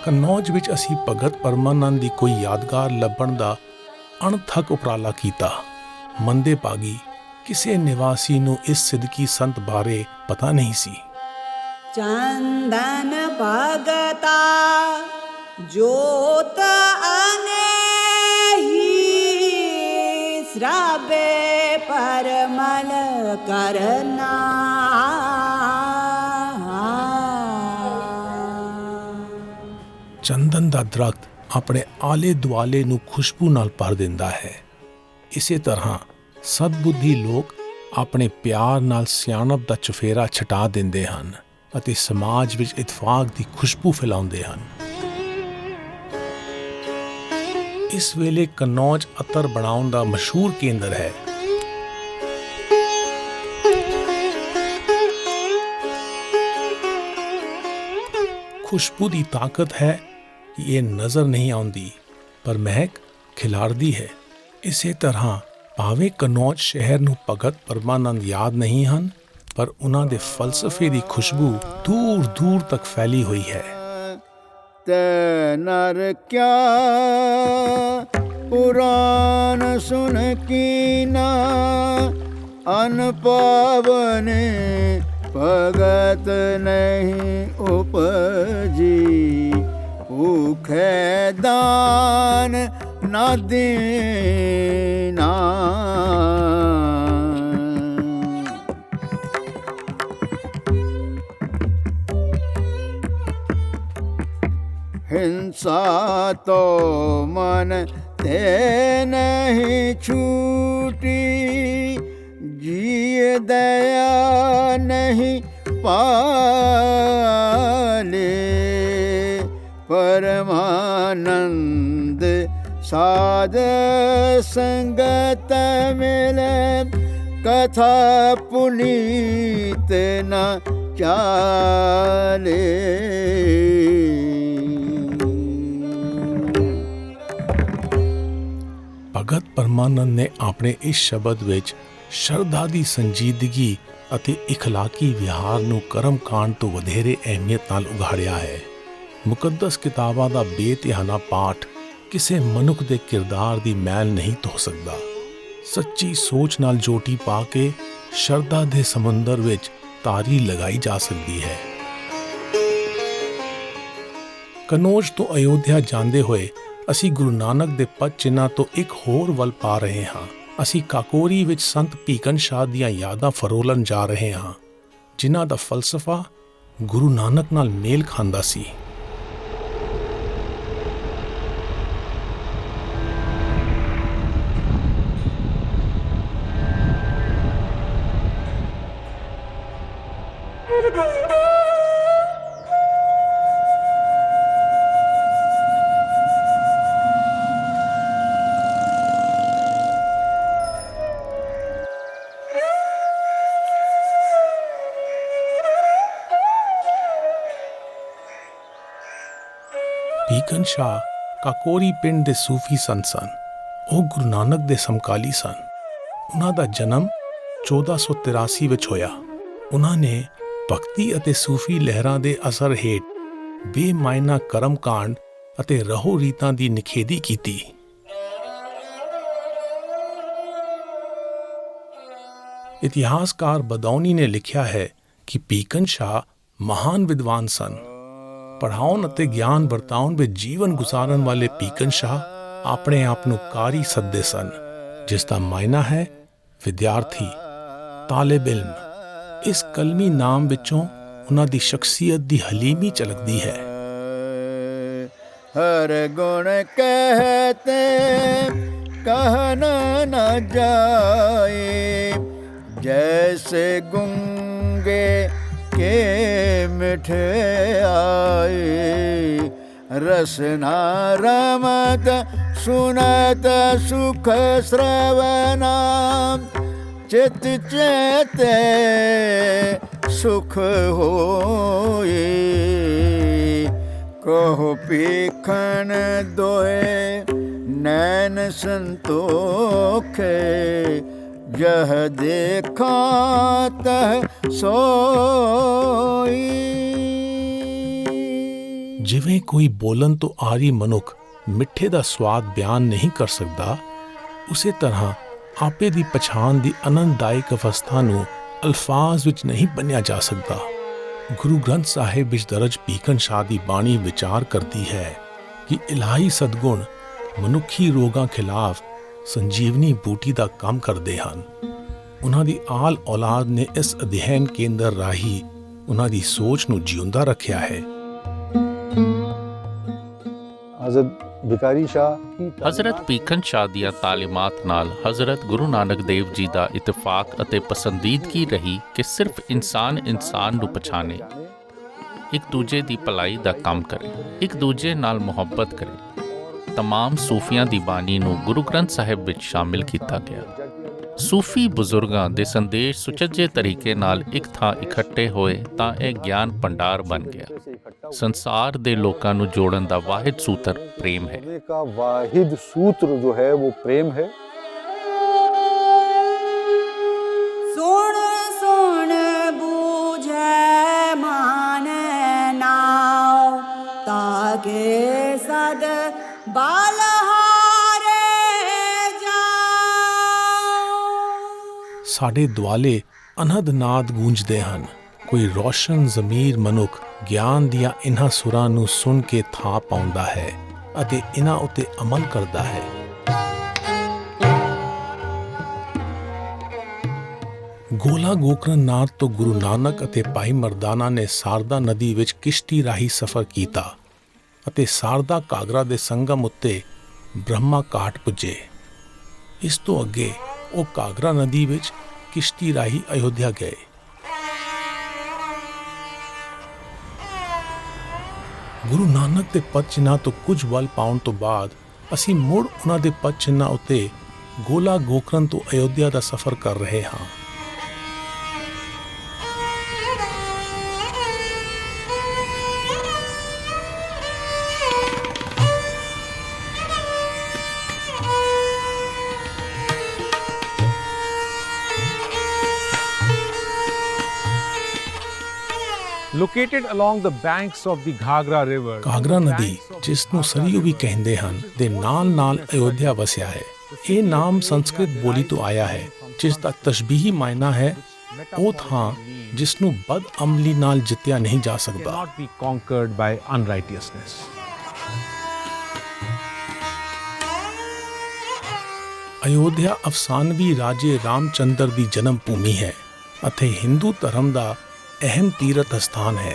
ਕਨੌਜ ਵਿੱਚ ਅਸੀਂ ਭਗਤ ਪਰਮਾਨੰਦ ਦੀ ਕੋਈ ਯਾਦਗਾਰ ਲੱਭਣ ਦਾ ਅਣਥੱਕ ਉਪਰਾਲਾ ਕੀਤਾ। ਮੰਦੇ ਭਾਗੀ ਕਿਸੇ ਨਿਵਾਸੀ ਨੂੰ ਇਸ ਸਿੱਧਕੀ ਸੰਤ ਬਾਰੇ ਪਤਾ ਨਹੀਂ ਸੀ। ਚੰਦਨ ਭਗਤਾ ਜੋਤ ਅਨੇਹੀ ਸਰਾਬੇ ਪਰਮਲ ਕਰਨਾ। ਚੰਦਨ ਦਾ ਦਰਖਤ ਆਪਣੇ ਆਲੇ ਦੁਆਲੇ ਨੂੰ ਖੁਸ਼ਬੂ ਨਾਲ ਭਰ ਦਿੰਦਾ ਹੈ। ਇਸੇ ਤਰ੍ਹਾਂ ਸਦਬੁੱਧੀ ਲੋਕ ਆਪਣੇ ਪਿਆਰ ਨਾਲ ਸਿਆਣਪ ਦਾ ਚੁਫੇਰਾ ਛਟਾ ਦਿੰਦੇ ਹਨ ਅਤੇ ਸਮਾਜ ਵਿੱਚ ਇਤਫਾਕ ਦੀ ਖੁਸ਼ਬੂ ਫੈਲਾਉਂਦੇ ਹਨ। ਇਸ ਵੇਲੇ ਕਨੌਜ ਅਤਰ ਬਣਾਉਣ ਦਾ ਮਸ਼ਹੂਰ ਕੇਂਦਰ ਹੈ। ਖੁਸ਼ਬੂ ਦੀ ਤਾਕਤ ਹੈ ਕਿ ਇਹ ਨਜ਼ਰ ਨਹੀਂ ਆਉਂਦੀ, ਪਰ ਮਹਿਕ ਖਿਲਾਰਦੀ ਹੈ। ਇਸੇ ਤਰ੍ਹਾਂ ਭਾਵੇਂ ਕਨੌਜ ਸ਼ਹਿਰ ਨੂੰ ਭਗਤ ਪਰਮਾਨੰਦ ਯਾਦ ਨਹੀਂ ਹਨ, ਪਰ ਉਹਨਾਂ ਦੇ ਫਲਸਫੇ ਦੀ ਖੁਸ਼ਬੂ ਦੂਰ ਦੂਰ ਤੱਕ ਫੈਲੀ ਹੋਈ ਹੈ। ਤੈ ਨਰ ਕਿਆ ਪੁਰਾਨ ਸੁਨ ਕੀਨਾ, ਅਨ ਪਾਵਨੇ ਭਗਤ ਨਹੀਂ ਉਪਜੀ। ਭੂਖੈ ਦਾਨ ਨਾ ਦੇਨਾ। हिंसा तो मन ते नहीं छूटी, जिए दया नहीं पाले। परमानंद साध संगत मिले, कथा पुनीत न चाले। ਭਗਤ ਪਰਮਾਨੰਦ ਨੇ ਆਪਣੇ ਇਸ ਸ਼ਬਦ ਵਿੱਚ ਸ਼ਰਧਾ ਦੀ ਸੰਜੀਦਗੀ ਅਤੇ ਇਖਲਾਕੀ ਵਿਹਾਰ ਨੂੰ ਕਰਮਕਾਂਡ ਤੋਂ ਵਧੇਰੇ ਅਹਿਮੀਅਤ ਨਾਲ ਉਘਾੜਿਆ ਹੈ। ਮੁਕੱਦਸ ਕਿਤਾਬਾਂ ਦਾ ਬੇਧਿਆਨਾ ਪਾਠ ਕਿਸੇ ਮਨੁੱਖ ਦੇ ਕਿਰਦਾਰ ਦੀ ਮੈਲ ਨਹੀਂ ਧੋ ਸਕਦਾ। ਸੱਚੀ ਸੋਚ ਨਾਲ ਜੋਟੀ ਪਾ ਕੇ ਸ਼ਰਧਾ ਦੇ ਸਮੁੰਦਰ ਵਿੱਚ ਤਾਰੀ ਲਗਾਈ ਜਾ ਸਕਦੀ ਹੈ। ਕਨੌਜ ਤੋਂ ਅਯੋਧਿਆ ਜਾਂਦੇ ਹੋਏ ਅਸੀਂ ਗੁਰੂ ਨਾਨਕ ਦੇ ਪਦ ਚਿੰਨ੍ਹਾਂ ਤੋਂ ਇੱਕ ਹੋਰ ਵੱਲ ਪਾ ਰਹੇ ਹਾਂ। ਅਸੀਂ ਕਾਕੋਰੀ ਵਿੱਚ ਸੰਤ ਭੀਕਨ ਸ਼ਾਹ ਦੀਆਂ ਯਾਦਾਂ ਫਰੋਲਣ ਜਾ ਰਹੇ ਹਾਂ, ਜਿਨ੍ਹਾਂ ਦਾ ਫਲਸਫਾ ਗੁਰੂ ਨਾਨਕ ਨਾਲ ਮੇਲ ਖਾਂਦਾ ਸੀ। ਪੀਕਨ ਸ਼ਾਹ ਕਾਕੋਰੀ ਪਿੰਡ ਦੇ ਸੂਫੀ ਸੰਤ ਸਨ। ਉਹ ਗੁਰੂ ਨਾਨਕ ਦੇ ਸਮਕਾਲੀ ਸਨ। ਉਹਨਾਂ ਦਾ ਜਨਮ 1483 ਵਿੱਚ ਹੋਇਆ। ਉਹਨਾਂ ਨੇ ਭਗਤੀ ਅਤੇ ਸੂਫੀ ਲਹਿਰਾਂ ਦੇ ਅਸਰ ਹੇਠ ਬੇਮਾਇਨਾ ਕਰਮਕਾਂਡ ਅਤੇ ਰਹੋ ਰੀਤਾਂ ਦੀ ਨਿਖੇਧੀ ਕੀਤੀ। ਇਤਿਹਾਸਕਾਰ ਬਦੌਨੀ ਨੇ ਲਿਖਿਆ ਹੈ ਕਿ ਪੀਕਨ ਸ਼ਾਹ ਮਹਾਨ ਵਿਦਵਾਨ ਸਨ। ਪੜ੍ਹਾਉਣ ਅਤੇ ਗਿਆਨ ਵਰਤਾਉਣ ਵਿੱਚ ਜੀਵਨ ਗੁਜ਼ਾਰਨ ਵਾਲੇ ਪੀਕਨ ਸ਼ਾਹ ਆਪਣੇ ਆਪ ਨੂੰ ਕਾਰੀ ਸੱਦਦੇ ਸਨ, ਜਿਸ ਦਾ ਮਾਇਨਾ ਹੈ ਵਿਦਿਆਰਥੀ, ਤਾਲਿਬ ਇਲਮ। ਇਸ ਕਲਮੀ ਨਾਮ ਵਿੱਚੋਂ ਉਹਨਾਂ ਦੀ ਸ਼ਖਸੀਅਤ ਦੀ ਹਲੀਮੀ ਝਲਕਦੀ ਹੈ। ਹਰ ਗੁਣ ਕਹਤੇ कहन न जाए, जैसे गुंगे के मिठे आए। रसना रमत सुनत सुख श्रवना, चित चेते सुख होए। कहो पीखन दोए नैन संतोखे, जह देखा तह सोई। ਜਿਵੇਂ ਕੋਈ ਬੋਲਣ ਤੋਂ ਆਰੀ ਮਨੁੱਖ ਮਿੱਠੇ ਦਾ ਸਵਾਦ ਬਿਆਨ ਨਹੀਂ ਕਰ ਸਕਦਾ, ਉਸੇ ਤਰ੍ਹਾਂ ਆਪੇ ਦੀ ਪਛਾਣ ਦੀ ਆਨੰਦਦਾਇਕ ਅਵਸਥਾ ਨੂੰ ਅਲਫਾਜ਼ ਵਿੱਚ ਨਹੀਂ ਬੰਨ੍ਹਿਆ ਜਾ ਸਕਦਾ। ਗੁਰੂ ਗ੍ਰੰਥ ਸਾਹਿਬ ਵਿੱਚ ਦਰਜ ਪੀਕਨ ਸ਼ਾਹ ਦੀ ਬਾਣੀ ਵਿਚਾਰ ਕਰਦੀ ਹੈ ਕਿ ਇਲਾਹੀ ਸਦਗੁਣ ਮਨੁੱਖੀ ਰੋਗਾਂ ਖਿਲਾਫ ਸੰਜੀਵਨੀ ਬੂਟੀ ਦਾ ਕੰਮ ਕਰਦੇ ਹਨ। ਉਹਨਾਂ ਦੀ ਆਲ ਔਲਾਦ ਨੇ ਇਸ ਅਧਿਐਨ ਕੇਂਦਰ ਰਾਹੀਂ ਉਹਨਾਂ ਦੀ ਸੋਚ ਨੂੰ ਜਿਉਂਦਾ ਰੱਖਿਆ ਹੈ। ਹਜ਼ਰਤ ਪੀਕਨ ਸ਼ਾਹ ਦੀਆਂ ਤਾਲੀਮਾਤ ਨਾਲ ਹਜ਼ਰਤ ਗੁਰੂ ਨਾਨਕ ਦੇਵ ਜੀ ਦਾ ਇਤਫਾਕ ਅਤੇ ਪਸੰਦੀਦਗੀ ਰਹੀ ਕਿ ਸਿਰਫ ਇਨਸਾਨ ਨੂੰ ਪਛਾਣੇ, ਇੱਕ ਦੂਜੇ ਦੀ ਭਲਾਈ ਦਾ ਕੰਮ ਕਰੇ, ਇੱਕ ਦੂਜੇ ਨਾਲ ਮੁਹੱਬਤ ਕਰੇ। तमाम ਸੂਫੀਆਂ ਦੀ ਬਾਣੀ ਨੂੰ ਗੁਰੂ ਗ੍ਰੰਥ ਸਾਹਿਬ ਵਿੱਚ ਸ਼ਾਮਿਲ ਕੀਤਾ ਗਿਆ। ਸੂਫੀ ਬਜ਼ੁਰਗਾਂ ਦੇ ਸੰਦੇਸ਼ ਸੁਚੱਜੇ ਤਰੀਕੇ ਨਾਲ ਇੱਕ ਥਾਂ ਇਕੱਠੇ ਹੋਏ ਤਾਂ ਇਹ ਗਿਆਨ ਭੰਡਾਰ ਬਣ ਗਿਆ। ਸੰਸਾਰ ਦੇ ਲੋਕਾਂ ਨੂੰ ਜੋੜਨ ਦਾ ਵਾਹਿਦ ਸੂਤਰ ਪ੍ਰੇਮ ਹੈ। ਵਾਹਿਦ ਸੂਤਰ ਜੋ ਹੈ ਉਹ ਪ੍ਰੇਮ ਹੈ। ਸੁਣ ਸੁਣ ਬੂਝੈ ਮਨ ਨਾਉ, ਤਾਕੇ ਸਦ ਬਾਲਹਾਰੇ ਜਾਉ। ਸਾਡੇ ਦੁਆਲੇ ਅਨਹਦ ਨਾਦ ਗੂੰਜਦੇ ਹਨ। ਕੋਈ ਰੋਸ਼ਨ ਜ਼ਮੀਰ ਮਨੁੱਖ ਗਿਆਨ ਦੀਆਂ ਇਨ੍ਹਾਂ ਸੁਰਾਂ ਨੂੰ ਸੁਣ ਕੇ ਥਾਂ ਪਾਉਂਦਾ ਹੈ ਅਤੇ ਇਨ੍ਹਾਂ ਉੱਤੇ ਅਮਲ ਕਰਦਾ ਹੈ। ਗੋਲਾ ਗੋਕਰਨ ਨਾਥ ਤੋਂ ਗੁਰੂ ਨਾਨਕ ਅਤੇ ਭਾਈ ਮਰਦਾਨਾ ਨੇ ਸਾਰਦਾ ਨਦੀ ਵਿੱਚ ਕਿਸ਼ਤੀ ਰਾਹੀਂ ਸਫ਼ਰ ਕੀਤਾ ਅਤੇ ਸਾਰਦਾ ਘਾਗਰਾ ਦੇ ਸੰਗਮ ਉੱਤੇ ਬ੍ਰਹਮਾ ਘਾਟ ਪੁੱਜੇ। ਇਸ ਤੋਂ ਅੱਗੇ ਉਹ ਘਾਗਰਾ ਨਦੀ ਵਿੱਚ ਕਿਸ਼ਤੀ ਰਾਹੀਂ ਅਯੋਧਿਆ ਗਏ। ਗੁਰੂ ਨਾਨਕ ਦੇ ਪਦ ਚਿੰਨ੍ਹਾਂ ਤੋਂ ਕੁਝ ਵੱਲ ਪਾਉਣ ਤੋਂ ਬਾਅਦ ਅਸੀਂ ਮੁੜ ਉਹਨਾਂ ਦੇ ਪਦ ਚਿੰਨ੍ਹਾਂ ਉੱਤੇ ਗੋਲਾ ਗੋਕਰਨ ਤੋਂ ਅਯੋਧਿਆ ਦਾ ਸਫ਼ਰ ਕਰ ਰਹੇ ਹਾਂ। Located along the banks of the Ghagra river, ਘਾਗਰਾ ਨਦੀ, ਜਿਸ ਨੂੰ ਸਰਯੂ ਵੀ ਕਹਿੰਦੇ ਹਨ, ਦੇ ਨਾਲ-ਨਾਲ ਅਯੋਧਿਆ ਵਸਿਆ ਹੈ। ਇਹ ਨਾਮ ਸੰਸਕ੍ਰਿਤ ਬੋਲੀ ਤੋਂ ਆਇਆ ਹੈ, ਜਿਸ ਦਾ ਤਸ਼ਬੀਹੀ ਮਾਇਨਾ ਹੈ ਉਹ ਥਾਂ ਜਿਸ ਨੂੰ ਬਦਅਮਲੀ ਨਾਲ ਜਿੱਤਿਆ ਨਹੀਂ ਜਾ ਸਕਦਾ। cannot be conquered by unrighteousness. Ayodhya ਅਫਸਾਨਵੀ ਰਾਜੇ ਰਾਮਚੰਦਰ ਦੀ ਜਨਮ ਭੂਮੀ ਹੈ ਅਤੇ ਹਿੰਦੂ ਧਰਮ ਦਾ ਅਹਿਮ ਤੀਰਥ ਸਥਾਨ ਹੈ।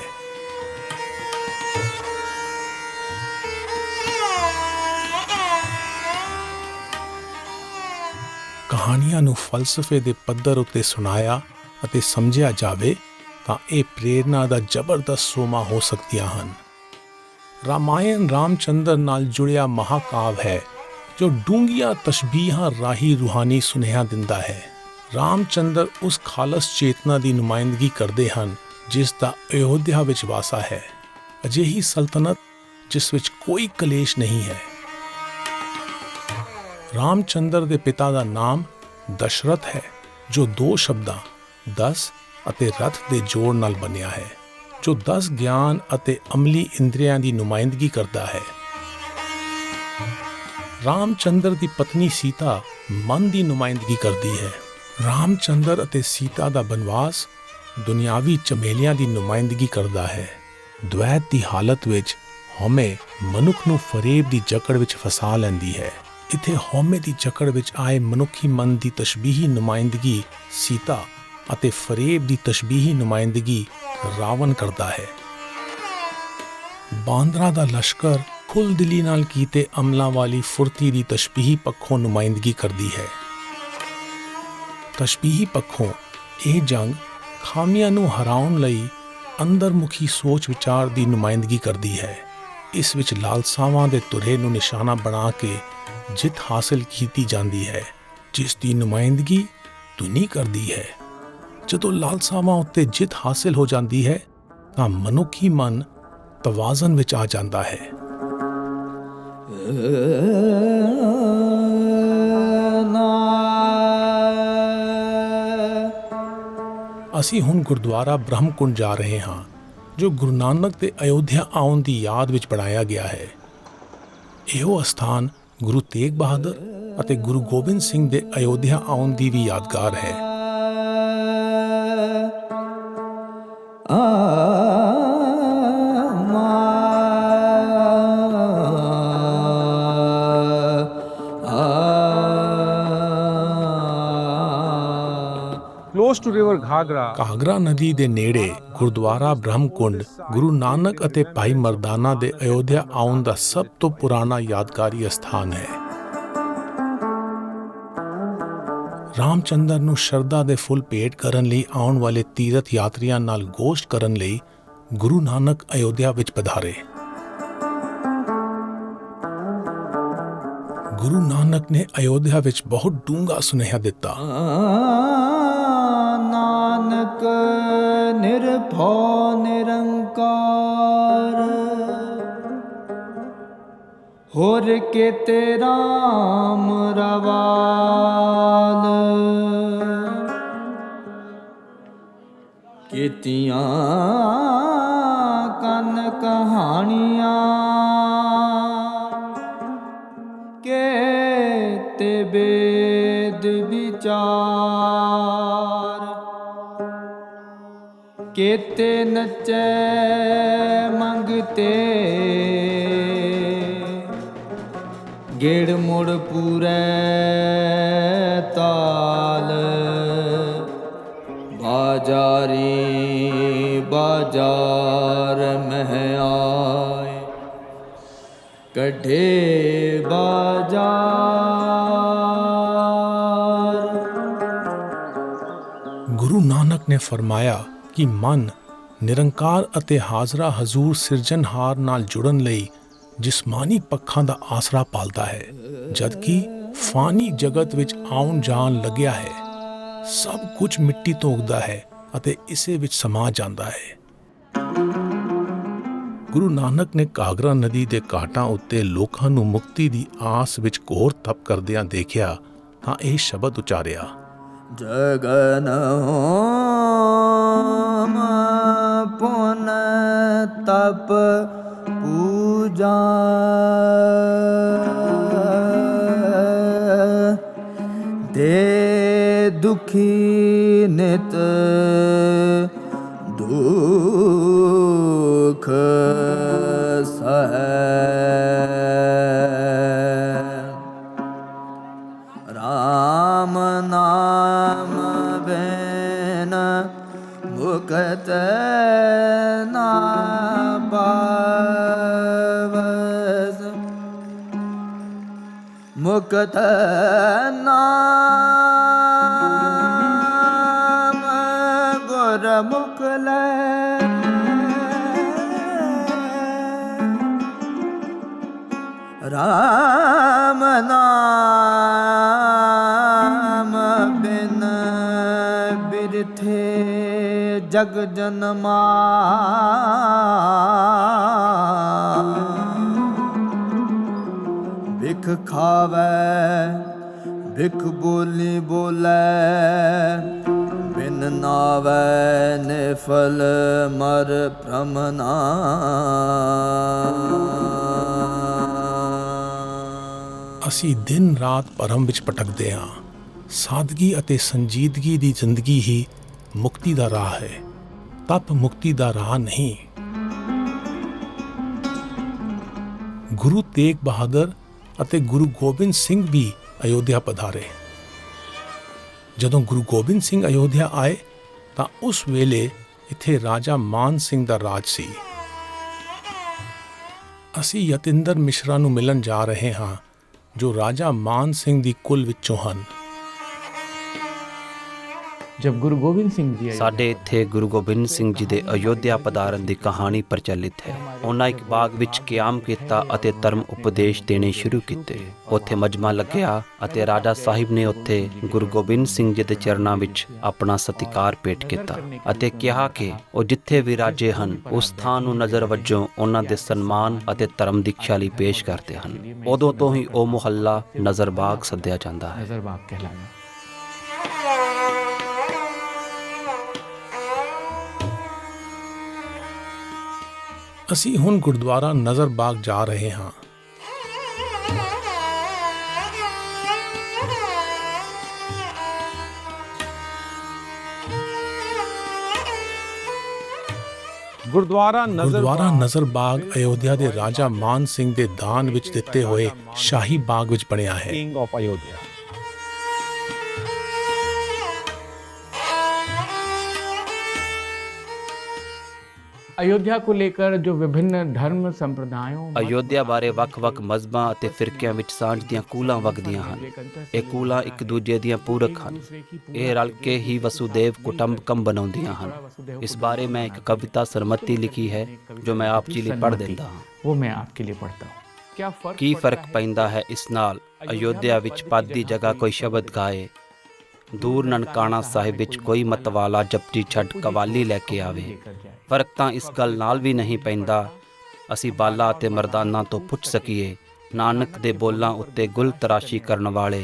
ਕਹਾਣੀਆਂ ਨੂੰ ਫਲਸਫੇ ਦੇ ਪੱਧਰ ਉੱਤੇ ਸੁਣਾਇਆ ਅਤੇ ਸਮਝਿਆ ਜਾਵੇ ਤਾਂ ਇਹ ਪ੍ਰੇਰਨਾ ਦਾ ਜ਼ਬਰਦਸਤ ਸੋਮਾ ਹੋ ਸਕਦੀਆਂ ਹਨ। ਰਾਮਾਇਣ ਰਾਮਚੰਦਰ ਨਾਲ ਜੁੜਿਆ ਮਹਾਕਾਵ ਹੈ ਜੋ ਡੂੰਘੀਆਂ ਤਸ਼ਬੀਹਾਂ ਰਾਹੀਂ ਰੂਹਾਨੀ ਸੁਨੇਹਾ ਦਿੰਦਾ ਹੈ। ਰਾਮਚੰਦਰ ਉਸ ਖਾਲਸ ਚੇਤਨਾ ਦੀ ਨੁਮਾਇੰਦਗੀ ਕਰਦੇ ਹਨ ਜਿਸ ਦਾ ਅਯੋਧਿਆ ਵਿੱਚ ਵਾਸਾ ਹੈ। ਅਜਿਹੀ ਸਲਤਨਤ ਜਿਸ ਵਿੱਚ ਕੋਈ ਕਲੇਸ਼ ਨਹੀਂ ਹੈ। ਰਾਮਚੰਦਰ ਦੇ ਪਿਤਾ ਦਾ ਨਾਮ ਦਸ਼ਰਥ ਹੈ, ਜੋ 2 ਸ਼ਬਦਾਂ 10 ਅਤੇ ਰਥ ਦੇ ਜੋੜ ਨਾਲ ਬਣਿਆ ਹੈ, ਜੋ 10 ਗਿਆਨ ਅਤੇ ਅਮਲੀ ਇੰਦਰੀਆਂ ਦੀ ਨੁਮਾਇੰਦਗੀ ਕਰਦਾ ਹੈ। ਰਾਮਚੰਦਰ ਦੀ ਪਤਨੀ ਸੀਤਾ ਮਨ ਦੀ ਨੁਮਾਇੰਦਗੀ ਕਰਦੀ ਹੈ। ਰਾਮਚੰਦਰ ਅਤੇ ਸੀਤਾ ਦਾ ਬਨਵਾਸ ਦੁਨਿਆਵੀ ਝਮੇਲਿਆਂ ਦੀ ਨੁਮਾਇੰਦਗੀ ਕਰਦਾ ਹੈ। ਦ્વੈਤ ਦੀ ਹਾਲਤ ਵਿੱਚ ਹਉਮੈ ਮਨੁੱਖ ਨੂੰ ਫਰੇਬ ਦੀ ਜਕੜ ਵਿੱਚ ਫਸਾ ਲੈਂਦੀ ਹੈ। ਇੱਥੇ ਹਉਮੈ ਦੀ ਜਕੜ ਵਿੱਚ ਆਏ ਮਨੁੱਖੀ ਮਨ ਦੀ ਤਸ਼ਬੀਹੀ ਨੁਮਾਇੰਦਗੀ ਸੀਤਾ ਅਤੇ ਫਰੇਬ ਦੀ ਤਸ਼ਬੀਹੀ ਨੁਮਾਇੰਦਗੀ ਰਾਵਣ ਕਰਦਾ ਹੈ। ਬਾਂਦਰਾਂ ਦਾ ਲਸ਼ਕਰ ਖੁੱਲ੍ਹਦਿਲੀ ਨਾਲ ਕੀਤੇ ਅਮਲਾਂ ਵਾਲੀ ਫੁਰਤੀ ਦੀ ਤਸ਼ਬੀਹੀ ਪੱਖੋਂ ਨੁਮਾਇੰਦਗੀ ਕਰਦੀ ਹੈ। ਤਸ਼ਬੀਹੀ ਪੱਖੋਂ ਇਹ ਜੰਗ ਖਾਮੀਆਂ ਨੂੰ ਹਰਾਉਣ ਲਈ ਅੰਦਰਮੁਖੀ ਸੋਚ ਵਿਚਾਰ ਦੀ ਨੁਮਾਇੰਦਗੀ ਕਰਦੀ ਹੈ। ਇਸ ਵਿੱਚ ਲਾਲਸਾਵਾਂ ਦੇ ਧੁਰੇ ਨੂੰ ਨਿਸ਼ਾਨਾ ਬਣਾ ਕੇ ਜਿੱਤ ਹਾਸਲ ਕੀਤੀ ਜਾਂਦੀ ਹੈ, ਜਿਸ ਦੀ ਨੁਮਾਇੰਦਗੀ ਧੁਨੀ ਕਰਦੀ ਹੈ। ਜਦੋਂ ਲਾਲਸਾਵਾਂ ਉੱਤੇ ਜਿੱਤ ਹਾਸਲ ਹੋ ਜਾਂਦੀ ਹੈ ਤਾਂ ਮਨੁੱਖੀ ਮਨ ਤਵਾਜ਼ਨ ਵਿੱਚ ਆ ਜਾਂਦਾ ਹੈ। ਅਸੀਂ ਹੁਣ ਗੁਰਦੁਆਰਾ ਬ੍ਰਹਮਕੁੰਡ ਜਾ ਰਹੇ ਹਾਂ, ਜੋ ਗੁਰੂ ਨਾਨਕ ਦੇ ਅਯੋਧਿਆ ਆਉਣ ਦੀ ਯਾਦ ਵਿੱਚ ਬਣਾਇਆ ਗਿਆ ਹੈ। ਇਹੋ ਅਸਥਾਨ ਗੁਰੂ ਤੇਗ ਬਹਾਦਰ ਅਤੇ ਗੁਰੂ ਗੋਬਿੰਦ ਸਿੰਘ ਦੇ ਅਯੋਧਿਆ ਆਉਣ ਦੀ ਵੀ ਯਾਦਗਾਰ ਹੈ। Close to river Ghagra, ਘਾਗਰਾ ਨਦੀ ਦੇ ਨੇੜੇ ਗੁਰਦੁਆਰਾ ਬ੍ਰਹਮਕੁੰਡ ਗੁਰੂ ਨਾਨਕ ਅਤੇ ਭਾਈ ਮਰਦਾਨਾ ਦੇ ਅਯੋਧਿਆ ਆਉਣ ਦਾ ਸਭ ਤੋਂ ਪੁਰਾਣਾ ਯਾਦਗਾਰੀ ਅਸਥਾਨ ਹੈ। ਰਾਮਚੰਦਰ ਨੂੰ ਸ਼ਰਧਾ ਦੇ ਫੁੱਲ ਭੇਟ ਕਰਨ ਲਈ ਆਉਣ ਵਾਲੇ ਤੀਰਥ ਯਾਤਰੀਆਂ ਨਾਲ ਗੋਸ਼ਟ ਕਰਨ ਲਈ ਗੁਰੂ ਨਾਨਕ ਅਯੋਧਿਆ ਵਿੱਚ ਪਧਾਰੇ। ਗੁਰੂ ਨਾਨਕ ਨੇ ਅਯੋਧਿਆ ਵਿੱਚ ਬਹੁਤ ਡੂੰਘਾ ਸੁਨੇਹਾ ਦਿੱਤਾ। ਨਾਨਕ ਨਿਰਭਉ ਨਿਰੰਕਾਰ, ਹੋਰ ਕੇਤੇ ਰਾਮ ਰਵਾਲ, ਕੀਤੀਆਂ ਕੰਨ ਕਹਾਣੀਆਂ, ਕੇਤੇ ਵੇਦ ਵਿਚਾਰ, ਕੇਤੇ ਨਚੈ ਮੰਗਤੇ, ਗੇੜ ਮੁੜ ਪੂਰੈ ਤਾਲ, ਬਾਜਾਰੀ ਬਾਜ਼ਾਰ ਮਹਿ ਆਏ, ਕੱਢੇ ਬਾਜ਼ਾਰ। ਗੁਰੂ ਨਾਨਕ ਨੇ ਫਰਮਾਇਆ ਕਿ ਮਨ ਨਿਰੰਕਾਰ ਅਤੇ ਹਾਜ਼ਰਾ ਹਜ਼ੂਰ ਸਿਰਜਣਹਾਰ ਨਾਲ ਜੁੜਨ ਲਈ ਜਿਸਮਾਨੀ ਪੱਖਾਂ ਦਾ ਆਸਰਾ ਪਾਲਦਾ ਹੈ, ਜਦਕਿ ਫਾਨੀ ਜਗਤ ਵਿੱਚ ਆਉਣ ਜਾਣ ਲੱਗਿਆ ਹੈ। ਸਭ ਕੁਝ ਮਿੱਟੀ ਤੋਂ ਉੱਗਦਾ ਹੈ ਅਤੇ ਇਸੇ ਵਿੱਚ ਸਮਾ ਜਾਂਦਾ ਹੈ। ਗੁਰੂ ਨਾਨਕ ਨੇ ਘਾਗਰਾ ਨਦੀ ਦੇ ਘਾਟਾਂ ਉੱਤੇ ਲੋਕਾਂ ਨੂੰ ਮੁਕਤੀ ਦੀ ਆਸ ਵਿੱਚ ਘੋਰ ਤਪ ਕਰਦਿਆਂ ਦੇਖਿਆ ਤਾਂ ਇਹ ਸ਼ਬਦ ਉਚਾਰਿਆ, ਜਗਨ ਹੋਮ ਪੁਨ ਤਪ ਪੂਜਾ, ਦੇ ਦੁਖੀ ਨਿਤ ਦੁਖ ਸਹੈ, ਰਾਮ ਨਾਮ ਬਿਨ ਮੁਕਤ ਨਾ ਪਾਵਸ, ਮੁਕਤ ਨਾਮ ਗੁਰਮੁਖ ਲੈ, ਰਾਮ ਨਾਮ ਬਿਨ ਬਿਰਥੇ ਜਗ ਜਨਮਾ। ਭਿਖ ਖਾਵੈ ਭਿਖ ਬੋਲੀ ਬੋਲੇ ਬਿਨ ਨਾਵੈ ਨਿਫਲ ਮਰ ਭ੍ਰਮਨਾ ਅਸੀਂ ਦਿਨ ਰਾਤ ਭਰਮ ਵਿੱਚ ਭਟਕਦੇ ਹਾਂ। ਸਾਦਗੀ ਅਤੇ ਸੰਜੀਦਗੀ ਦੀ ਜ਼ਿੰਦਗੀ ਹੀ ਮੁਕਤੀ ਦਾ ਰਾਹ ਹੈ, ਤਪ ਮੁਕਤੀ ਦਾ ਰਾਹ ਨਹੀਂ। ਗੁਰੂ ਤੇਗ ਬਹਾਦਰ ਅਤੇ ਗੁਰੂ ਗੋਬਿੰਦ ਸਿੰਘ ਵੀ ਅਯੋਧਿਆ ਪਧਾਰੇ। ਜਦੋਂ ਗੁਰੂ ਗੋਬਿੰਦ ਸਿੰਘ ਅਯੋਧਿਆ ਆਏ ਤਾਂ ਉਸ ਵੇਲੇ ਇੱਥੇ ਰਾਜਾ ਮਾਨ ਸਿੰਘ ਦਾ ਰਾਜ ਸੀ। ਅਸੀਂ ਯਤਿੰਦਰ ਮਿਸ਼ਰਾ ਨੂੰ ਮਿਲਣ ਜਾ ਰਹੇ ਹਾਂ ਜੋ ਰਾਜਾ ਮਾਨ ਸਿੰਘ ਦੀ ਕੁਲ ਵਿੱਚੋਂ ਹਨ। जब गुरु गोबिंद सिंह जी ਸਾਡੇ ਇੱਥੇ ਗੁਰੂ ਗੋਬਿੰਦ ਸਿੰਘ ਜੀ ਦੇ ਅਯੋਧਿਆ ਪਧਾਰਨ ਦੀ ਕਹਾਣੀ ਪ੍ਰਚਲਿਤ ਹੈ। ਉਹਨਾਂ ਇੱਕ ਬਾਗ ਵਿੱਚ ਕਿਆਮ ਕੀਤਾ ਅਤੇ ਧਰਮ ਉਪਦੇਸ਼ ਦੇਣੇ ਸ਼ੁਰੂ ਕੀਤੇ। ਉੱਥੇ ਮਜਮਾ ਲੱਗਿਆ ਅਤੇ ਰਾਜਾ ਸਾਹਿਬ ਨੇ ਉੱਥੇ ਗੁਰੂ ਗੋਬਿੰਦ ਸਿੰਘ ਜੀ ਦੇ ਚਰਨਾਂ ਵਿੱਚ ਆਪਣਾ ਸਤਿਕਾਰ ਭੇਟ ਕੀਤਾ ਅਤੇ ਕਿਹਾ ਕਿ ਉਹ ਜਿੱਥੇ ਵੀ ਰਾਜੇ ਹਨ ਉਸ ਥਾਂ ਨੂੰ ਨਜ਼ਰ ਵਜੋਂ ਉਹਨਾਂ ਦੇ ਸਨਮਾਨ ਅਤੇ ਧਰਮ ਦੀਖਿਆ ਲਈ ਪੇਸ਼ ਕਰਦੇ ਹਨ। ਉਦੋਂ ਤੋਂ ਹੀ ਉਹ ਮੁਹੱਲਾ ਨਜ਼ਰਬਾਗ ਸੱਦਿਆ ਜਾਂਦਾ ਹੈ। नजरबाग कहलाना। ਅਸੀਂ ਹੁਣ ਗੁਰਦੁਆਰਾ ਨਜ਼ਰਬਾਗ ਜਾ ਰਹੇ ਹਾਂ। ਗੁਰਦੁਆਰਾ ਗੁਰਦੁਆਰਾ ਨਜ਼ਰਬਾਗ ਅਯੋਧਿਆ ਦੇ ਰਾਜਾ ਮਾਨ ਸਿੰਘ ਦੇ ਦਾਨ ਵਿੱਚ ਦਿੱਤੇ ਹੋਏ ਸ਼ਾਹੀ ਬਾਗ ਵਿੱਚ ਬਣਿਆ ਹੈ। King of Ayodhya. अयोध्या को लेकर जो विभिन्न धर्म संप्रदायों ਅਯੋਧਿਆ ਬਾਰੇ ਵੱਖ-ਵੱਖ ਮਜ਼ਹਬਾਂ ਅਤੇ ਫਿਰਕਿਆਂ ਵਿੱਚ ਸਾਂਝ ਦੀਆਂ ਕੂਲਾਂ ਵਗਦੀਆਂ ਹਨ। ਇਹ ਕੂਲਾਂ ਇੱਕ ਦੂਜੇ ਦੀਆਂ ਪੂਰਕ ਹਨ। ਇਹ ਰਲ ਕੇ ਹੀ ਵਸੂਦੇਵ ਕੁਟੰਬਕਮ ਬਣਾਉਂਦੀਆਂ ਹਨ। ਇਸ ਬਾਰੇ ਮੈਂ ਇੱਕ ਕਵਿਤਾ ਸਰਮਤੀ ਲਿਖੀ ਹੈ ਜੋ ਮੈਂ ਆਪ ਜੀ ਲਈ ਪੜ੍ਹ ਦਿੰਦਾ ਹਾਂ। वो मैं आपके लिए पढ़ता हूँ। क्या फर्क ਕੀ ਫਰਕ ਪੈਂਦਾ ਹੈ ਇਸ ਨਾਲ ਅਯੋਧਿਆ ਵਿੱਚ ਪਦ ਦੀ ਜਗ੍ਹਾ ਕੋਈ ਸ਼ਬਦ ਗਾਏ, ਦੂਰ ਨਨਕਾਣਾ ਸਾਹਿਬ ਵਿੱਚ ਕੋਈ ਮਤਵਾਲਾ ਜਪਜੀ ਛੱਡ ਕਵਾਲੀ ਲੈ ਕੇ ਆਵੇ। ਫਰਕ ਤਾਂ ਇਸ ਗੱਲ ਨਾਲ ਵੀ ਨਹੀਂ ਪੈਂਦਾ ਅਸੀਂ ਬਾਲਾ ਅਤੇ ਮਰਦਾਨਾ ਤੋਂ ਪੁੱਛ ਸਕੀਏ। ਨਾਨਕ ਦੇ ਬੋਲਾਂ ਉੱਤੇ ਗੁਲ ਤਰਾਸ਼ੀ ਕਰਨ ਵਾਲੇ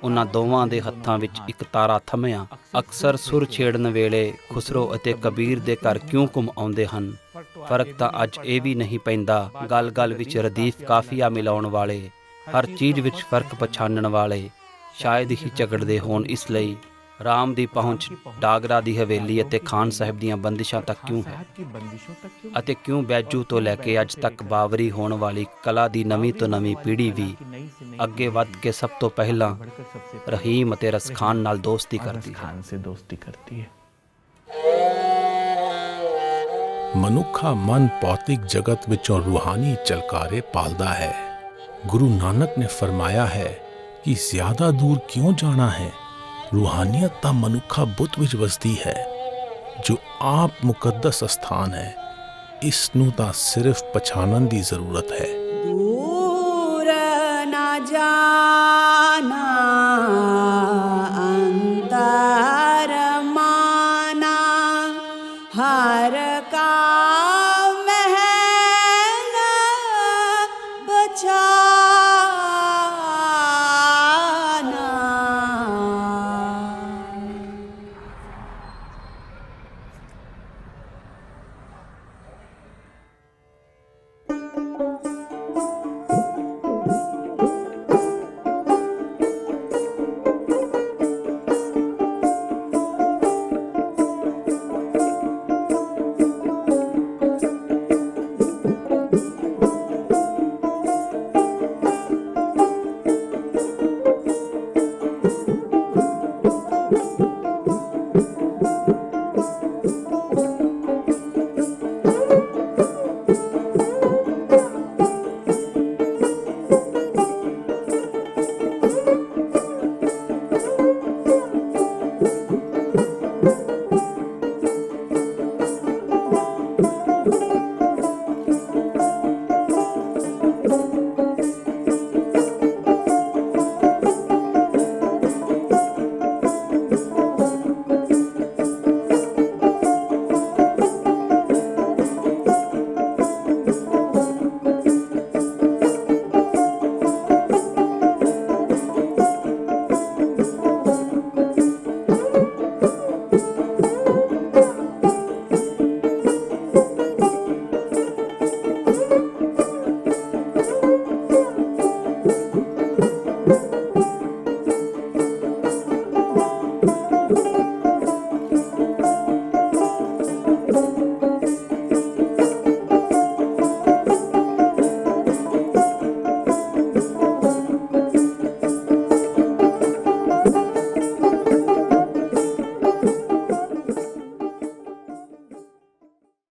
ਉਹਨਾਂ ਦੋਵਾਂ ਦੇ ਹੱਥਾਂ ਵਿੱਚ ਇੱਕ ਤਾਰਾ ਥੰਮਿਆ ਅਕਸਰ ਸੁਰ ਛੇੜਨ ਵੇਲੇ ਖੁਸਰੋ ਅਤੇ ਕਬੀਰ ਦੇ ਘਰ ਕਿਉਂ ਘੁੰਮ ਆਉਂਦੇ ਹਨ। ਫਰਕ ਤਾਂ ਅੱਜ ਇਹ ਵੀ ਨਹੀਂ ਪੈਂਦਾ ਗੱਲ-ਗੱਲ ਵਿੱਚ ਰਦੀਫ ਕਾਫੀਆ ਮਿਲਾਉਣ ਵਾਲੇ, ਹਰ ਚੀਜ਼ ਵਿੱਚ ਫਰਕ ਪਛਾਣਨ ਵਾਲੇ ਸ਼ਾਇਦ ਹੀ ਝਗੜਦੇ ਹੋਣ। ਇਸ ਲਈ ਰਾਮ ਦੀ ਪਹੁੰਚ ਡਾਗਰਾ ਦੀ ਹਵੇਲੀ ਅਤੇ ਖਾਨ ਸਾਹਿਬ ਦੀਆਂ ਬੰਦਿਸ਼ਾਂ ਤੱਕ ਕਿਉਂ ਹੈ की बंदिशों तक क्यों? ਅਤੇ ਕਿਉਂ ਬੈਜੂ ਤੋਂ ਲੈ ਕੇ ਅੱਜ ਤੱਕ ਬਾਵਰੀ ਹੋਣ ਵਾਲੀ ਕਲਾ ਦੀ ਨਵੀਂ ਤੋਂ ਨਵੀਂ ਪੀੜ੍ਹੀ ਵੀ ਅੱਗੇ ਵੱਧ ਕੇ ਸਭ ਤੋਂ ਪਹਿਲਾਂ बढ़कर सबसे ਰਹੀਮ ਅਤੇ ਰਸਖਾਨ ਨਾਲ ਦੋਸਤੀ ਕਰਦੀ ਹੈ। खान से दोस्ती करती है। ਮਨੁੱਖਾ ਮਨ ਭੌਤਿਕ ਜਗਤ ਵਿੱਚੋਂ ਰੂਹਾਨੀ ਚਲਕਾਰੇ ਪਾਲਦਾ ਹੈ। ਗੁਰੂ ਨਾਨਕ ਨੇ ਫਰਮਾਇਆ ਹੈ ਕਿ ਜ਼ਿਆਦਾ ਦੂਰ ਕਿਉਂ ਜਾਣਾ ਹੈ। ਰੂਹਾਨੀਅਤ ਤਾਂ ਮਨੁੱਖਾ ਬੁੱਤ ਵਿੱਚ ਵਸਦੀ ਹੈ ਜੋ ਆਪ ਮੁਕੱਦਸ ਅਸਥਾਨ ਹੈ। ਇਸ ਨੂੰ ਤਾਂ ਸਿਰਫ ਪਛਾਣਨ ਦੀ ਜ਼ਰੂਰਤ ਹੈ। दूर न जाना